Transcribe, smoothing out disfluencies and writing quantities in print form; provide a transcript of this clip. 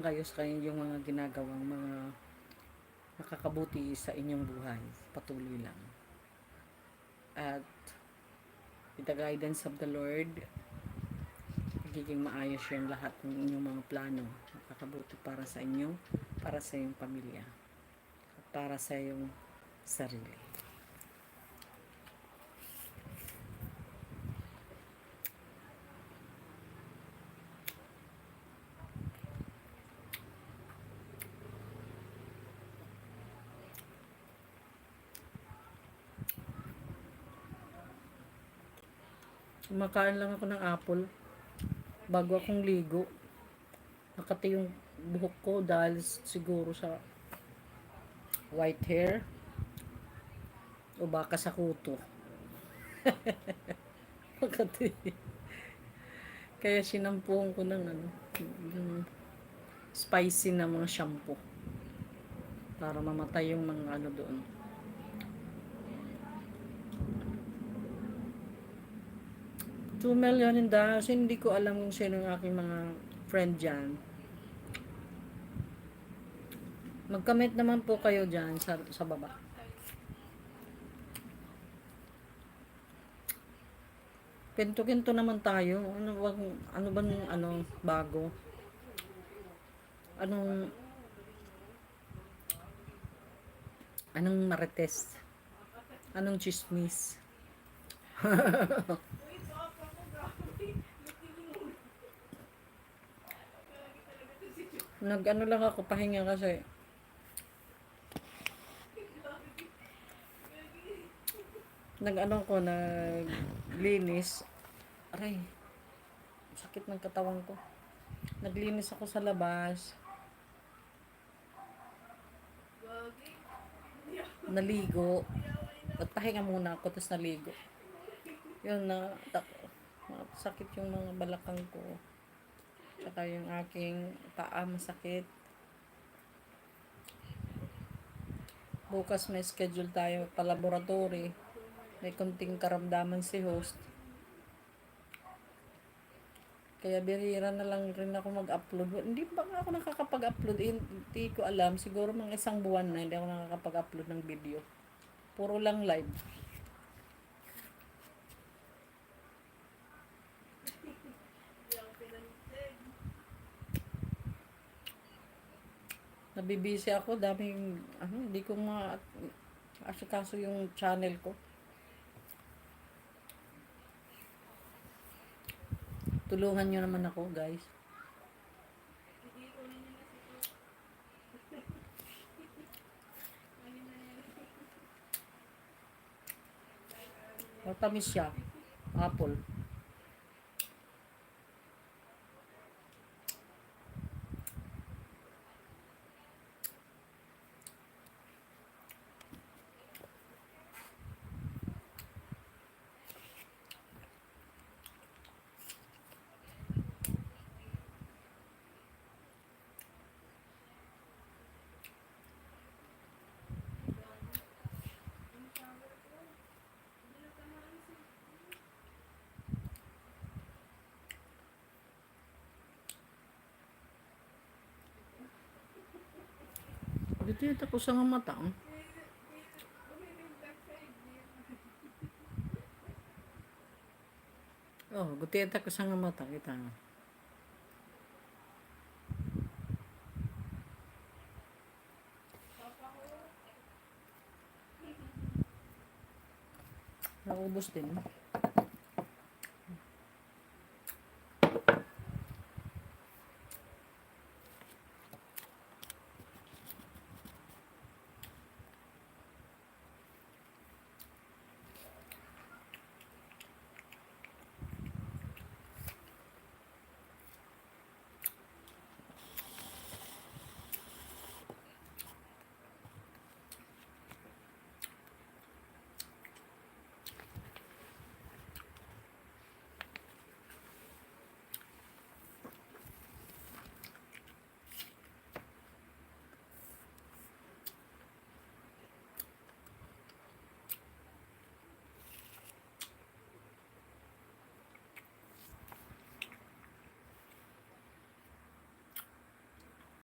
kayo sa yung mga ginagawang mga nakakabuti sa inyong buhay. Patuloy lang. At with the guidance of the Lord, magiging maayos yung lahat ng inyong mga plano. Nakakabuti para sa inyo, para sa iyong pamilya, at para sa iyong sarili. Kumakain lang ako ng apple bago akong ligo. Nakati yung buhok ko dahil siguro sa white hair o baka sa kuto. Makati. Kaya sinampuhan ko ng yung spicy na mga shampoo para mamatay yung mga doon. 2 million hindi ko alam kung sino yung aking mga friend dyan. Mag-comment naman po kayo dyan sa baba. Kinto-kinto naman tayo. Ano ba bago? Anong marites? Anong chismis? Lang ako pahinga kasi naglinis. Aray, sakit ng katawan ko. Naglinis ako sa labas. Naligo. At pahinga muna ako, tapos naligo. Yun sakit yung mga balakang ko. Saka yung aking paa masakit. Bukas may schedule tayo pa laboratory. May konting karamdaman si host. Kaya birira na lang rin ako mag-upload. Hindi ba ako nakakapag-upload? Hindi ko alam. Siguro mga isang buwan na hindi ako nakakapag-upload ng video. Puro lang live. Nabibisi ako. Daming, hindi ko asikaso yung channel ko. Tulungan nyo naman ako, guys. Matamis siya. Apple. Dito yung tapos ang mata. Guti yung tapos ang mata. Kita nga. Naubos din.